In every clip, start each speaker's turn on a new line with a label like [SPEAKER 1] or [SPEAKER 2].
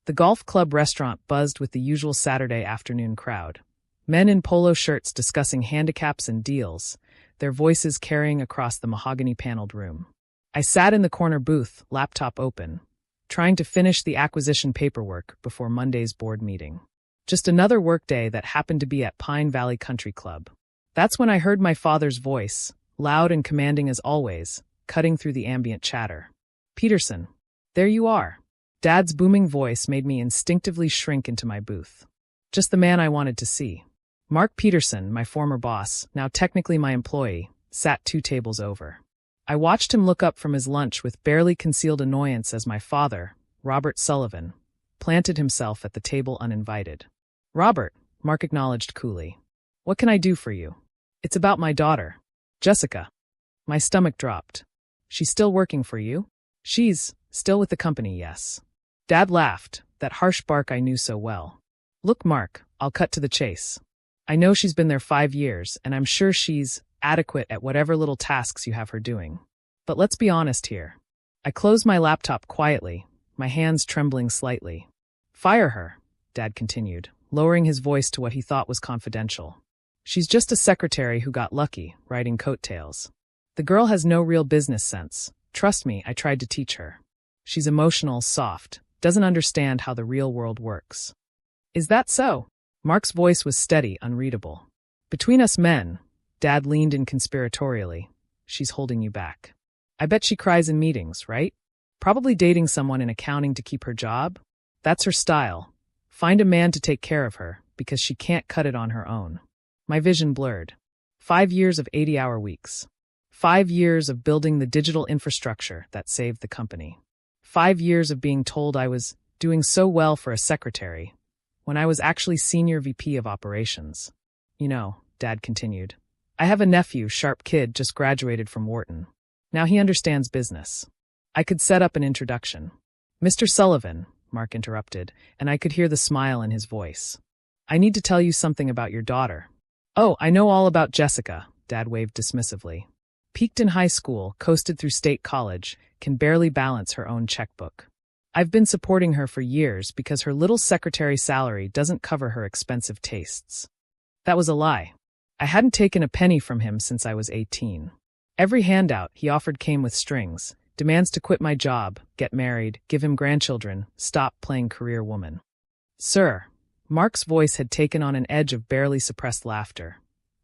[SPEAKER 1] The golf club restaurant buzzed with the usual Saturday afternoon crowd. Men in polo shirts discussing handicaps and deals, their voices carrying across the mahogany-paneled room. I sat in the corner booth, laptop open, trying to finish the acquisition paperwork before Monday's board meeting. Just another workday that happened to be at Pine Valley Country Club. That's when I heard my father's voice, loud and commanding as always, cutting through the ambient chatter. "Peterson, there you are." Dad's booming voice made me instinctively shrink into my booth. Just the man I wanted to see. Mark Peterson, my former boss, now technically my employee, sat 2 tables over. I watched him look up from his lunch with barely concealed annoyance as my father, Robert Sullivan, planted himself at the table uninvited. "Robert," Mark acknowledged coolly. "What can I do for you?" "It's about my daughter, Jessica." My stomach dropped. "She's still working for you?" "She's still with the company, yes." Dad laughed, that harsh bark I knew so well. "Look, Mark, I'll cut to the chase. I know she's been there 5 years, and I'm sure she's adequate at whatever little tasks you have her doing. But let's be honest here." I closed my laptop quietly, my hands trembling slightly. "Fire her," Dad continued, lowering his voice to what he thought was confidential. "She's just a secretary who got lucky, riding coattails. The girl has no real business sense. Trust me, I tried to teach her. She's emotional, soft, doesn't understand how the real world works." "Is that so?" Mark's voice was steady, unreadable. "Between us men," Dad leaned in conspiratorially, "she's holding you back. I bet she cries in meetings, right? Probably dating someone in accounting to keep her job. That's her style. Find a man to take care of her, because she can't cut it on her own." My vision blurred. 5 years of 80-hour weeks. 5 years of building the digital infrastructure that saved the company. 5 years of being told I was doing so well for a secretary, when I was actually senior VP of operations. "You know," Dad continued, "I have a nephew, sharp kid, just graduated from Wharton. Now he understands business. I could set up an introduction." "Mr. Sullivan," Mark interrupted, and I could hear the smile in his voice. "I need to tell you something about your daughter." "Oh, I know all about Jessica," Dad waved dismissively. "Peaked in high school, coasted through state college, can barely balance her own checkbook. I've been supporting her for years because her little secretary salary doesn't cover her expensive tastes." That was a lie. I hadn't taken a penny from him since I was 18. Every handout he offered came with strings, demands to quit my job, get married, give him grandchildren, stop playing career woman. "Sir," Mark's voice had taken on an edge of barely suppressed laughter.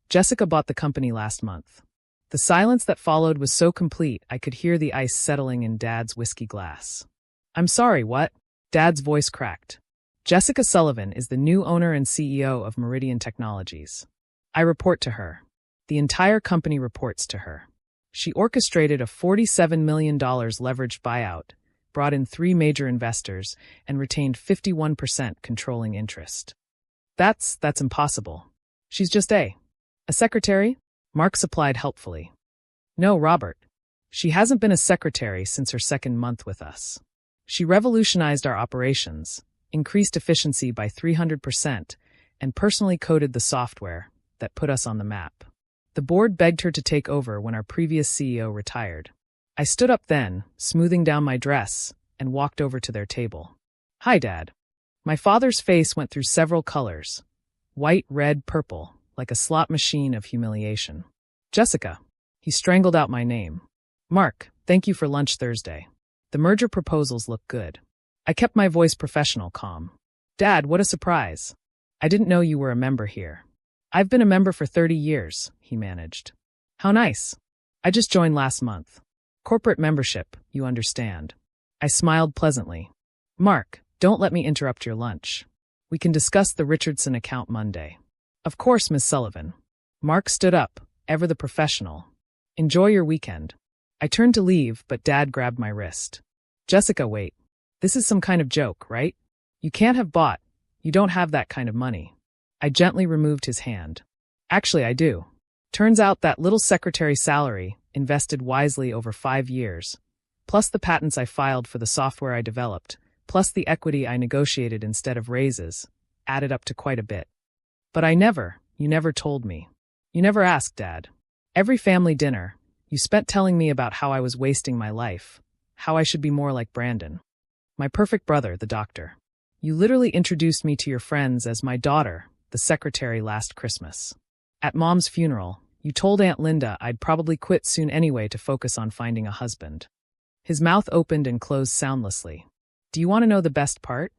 [SPEAKER 1] "Jessica bought the company last month." The silence that followed was so complete I could hear the ice settling in Dad's whiskey glass. "I'm sorry, what?" Dad's voice cracked. "Jessica Sullivan is the new owner and CEO of Meridian Technologies. I report to her. The entire company reports to her. She orchestrated a $47 million leveraged buyout, brought in 3 major investors, and retained 51% controlling interest." That's impossible. "She's just a secretary?" Mark supplied helpfully. "No, Robert. She hasn't been a secretary since her 2nd month with us. She revolutionized our operations, increased efficiency by 300%, and personally coded the software that put us on the map. The board begged her to take over when our previous CEO retired. I stood up then, smoothing down my dress, and walked over to their table. "Hi, Dad." My father's face went through several colors, white, red, purple, like a slot machine of humiliation. "Jessica." He strangled out my name. "Mark, thank you for lunch Thursday. The merger proposals look good." I kept my voice professional, calm. "Dad, what a surprise. I didn't know you were a member here." "I've been a member for 30 years, he managed. "How nice. I just joined last month. Corporate membership, you understand." I smiled pleasantly. "Mark, don't let me interrupt your lunch. We can discuss the Richardson account Monday." "Of course, Miss Sullivan." Mark stood up, ever the professional. "Enjoy your weekend." I turned to leave, but Dad grabbed my wrist. "Jessica, wait. This is some kind of joke, right? You can't have bought. You don't have that kind of money." I gently removed his hand. "Actually, I do. Turns out that little secretary salary, invested wisely over 5 years, plus the patents I filed for the software I developed, plus the equity I negotiated instead of raises, added up to quite a bit. But you never told me. You never asked, Dad. Every family dinner, you spent telling me about how I was wasting my life, how I should be more like Brandon. My perfect brother, the doctor. You literally introduced me to your friends as my daughter, the secretary, last Christmas. At Mom's funeral, you told Aunt Linda I'd probably quit soon anyway to focus on finding a husband. His mouth opened and closed soundlessly. Do you want to know the best part?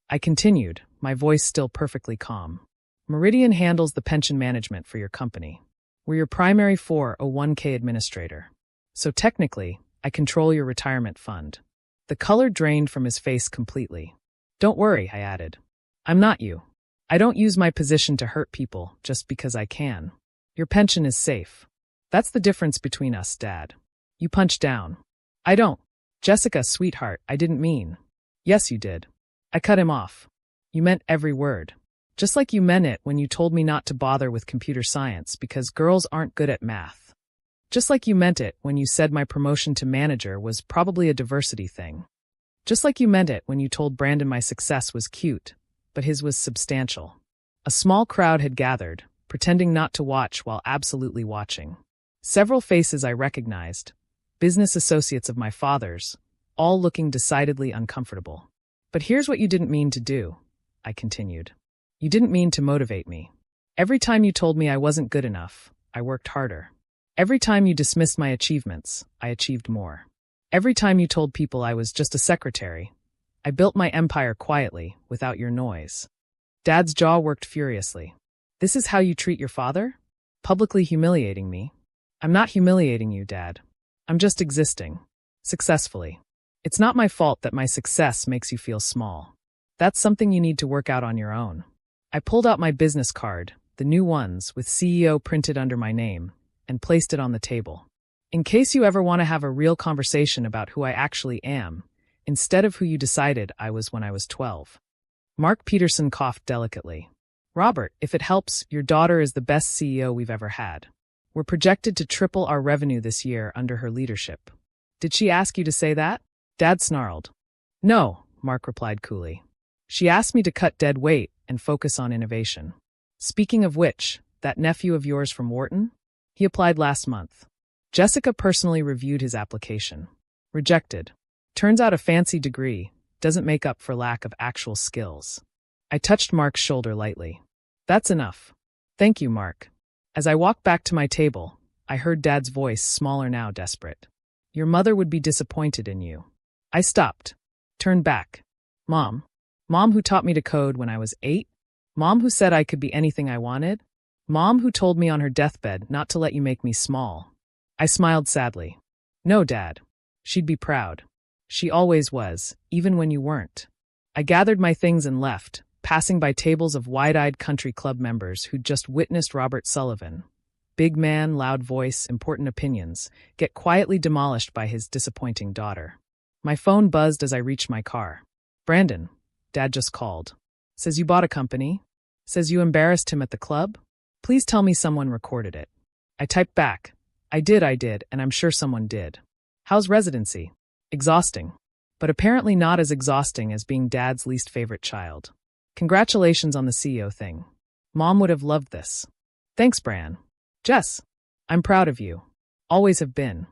[SPEAKER 1] I continued, my voice still perfectly calm. Meridian handles the pension management for your company. We're your primary 401k administrator. So technically, I control your retirement fund. The color drained from his face completely. Don't worry, I added. I'm not you. I don't use my position to hurt people just because I can. Your pension is safe. That's the difference between us, Dad. You punch down. I don't. Jessica, sweetheart, I didn't mean. Yes, you did. I cut him off. You meant every word. Just like you meant it when you told me not to bother with computer science because girls aren't good at math. Just like you meant it when you said my promotion to manager was probably a diversity thing. Just like you meant it when you told Brandon my success was cute, but his was substantial. A small crowd had gathered, pretending not to watch while absolutely watching. Several faces I recognized, business associates of my father's, all looking decidedly uncomfortable. But here's what you didn't mean to do, I continued. You didn't mean to motivate me. Every time you told me I wasn't good enough, I worked harder. Every time you dismissed my achievements, I achieved more. Every time you told people I was just a secretary, I built my empire quietly, without your noise. Dad's jaw worked furiously. This is how you treat your father? Publicly humiliating me? I'm not humiliating you, Dad. I'm just existing. Successfully. It's not my fault that my success makes you feel small. That's something you need to work out on your own. I pulled out my business card, the new ones with CEO printed under my name, and placed it on the table. In case you ever want to have a real conversation about who I actually am, instead of who you decided I was when I was 12. Mark Peterson coughed delicately. Robert, if it helps, your daughter is the best CEO we've ever had. We're projected to triple our revenue this year under her leadership. Did she ask you to say that? Dad snarled. No, Mark replied coolly. She asked me to cut dead weight and focus on innovation. Speaking of which, that nephew of yours from Wharton? He applied last month. Jessica personally reviewed his application. Rejected. Turns out a fancy degree doesn't make up for lack of actual skills. I touched Mark's shoulder lightly. That's enough. Thank you, Mark. As I walked back to my table, I heard Dad's voice, smaller now, desperate. Your mother would be disappointed in you. I stopped. Turned back. Mom. Mom who taught me to code when I was 8? Mom who said I could be anything I wanted? Mom who told me on her deathbed not to let you make me small? I smiled sadly. No, Dad. She'd be proud. She always was, even when you weren't. I gathered my things and left, passing by tables of wide-eyed country club members who'd just witnessed Robert Sullivan, big man, loud voice, important opinions, get quietly demolished by his disappointing daughter. My phone buzzed as I reached my car. Brandon, Dad just called. Says you bought a company. Says you embarrassed him at the club. Please tell me someone recorded it. I typed back. I did, and I'm sure someone did. How's residency? Exhausting. But apparently not as exhausting as being Dad's least favorite child. Congratulations on the CEO thing. Mom would have loved this. Thanks, Bran. Jess, I'm proud of you. Always have been.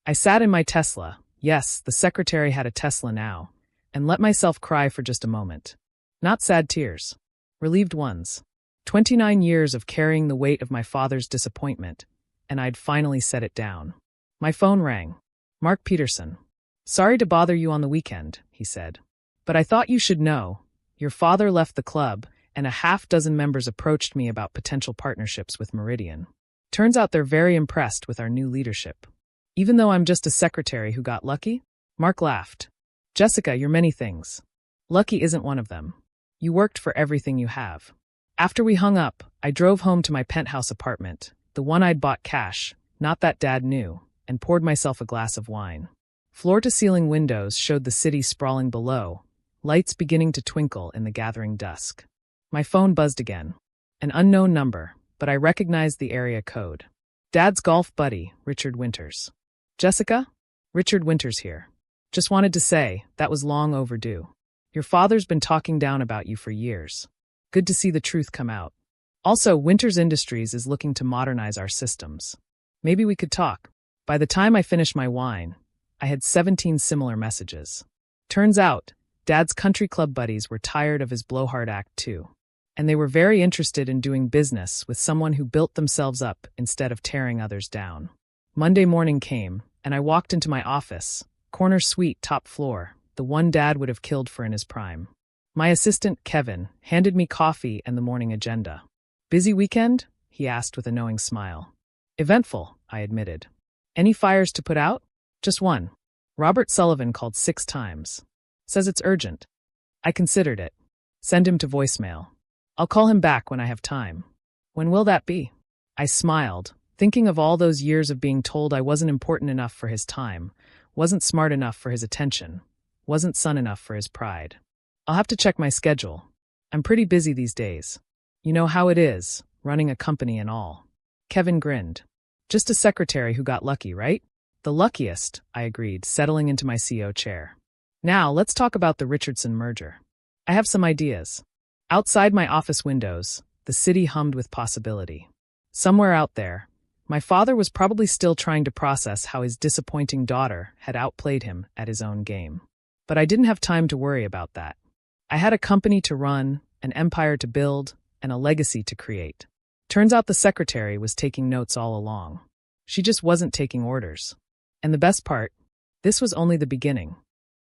[SPEAKER 1] I sat in my Tesla, yes, the secretary had a Tesla now, and let myself cry for just a moment. Not sad tears. Relieved ones. 29 years of carrying the weight of my father's disappointment, and I'd finally set it down. My phone rang. Mark Peterson. Sorry to bother you on the weekend, he said. But I thought you should know. Your father left the club, and a half-dozen members approached me about potential partnerships with Meridian. Turns out they're very impressed with our new leadership. Even though I'm just a secretary who got lucky? Mark laughed. Jessica, you're many things. Lucky isn't one of them. You worked for everything you have. After we hung up, I drove home to my penthouse apartment, the one I'd bought cash, not that Dad knew, and poured myself a glass of wine. Floor-to-ceiling windows showed the city sprawling below, lights beginning to twinkle in the gathering dusk. My phone buzzed again. An unknown number, but I recognized the area code. Dad's golf buddy, Richard Winters. Jessica? Richard Winters here. Just wanted to say, that was long overdue. Your father's been talking down about you for years. Good to see the truth come out. Also, Winters Industries is looking to modernize our systems. Maybe we could talk. By the time I finished my wine, I had 17 similar messages. Turns out, Dad's country club buddies were tired of his blowhard act too. And they were very interested in doing business with someone who built themselves up instead of tearing others down. Monday morning came, and I walked into my office, corner suite, top floor, the one Dad would have killed for in his prime. My assistant, Kevin, handed me coffee and the morning agenda. "Busy weekend?" he asked with a knowing smile. "Eventful," I admitted. "Any fires to put out?" "Just one. Robert Sullivan called 6 times. Says it's urgent." I considered it. "Send him to voicemail. I'll call him back when I have time." "When will that be?" I smiled, thinking of all those years of being told I wasn't important enough for his time, wasn't smart enough for his attention, wasn't son enough for his pride. "I'll have to check my schedule. I'm pretty busy these days. You know how it is, running a company and all." Kevin grinned. "Just a secretary who got lucky, right?" "The luckiest," I agreed, settling into my CEO chair. "Now, let's talk about the Richardson merger. I have some ideas." Outside my office windows, the city hummed with possibility. Somewhere out there, my father was probably still trying to process how his disappointing daughter had outplayed him at his own game. But I didn't have time to worry about that. I had a company to run, an empire to build, and a legacy to create. Turns out the secretary was taking notes all along. She just wasn't taking orders. And the best part, this was only the beginning.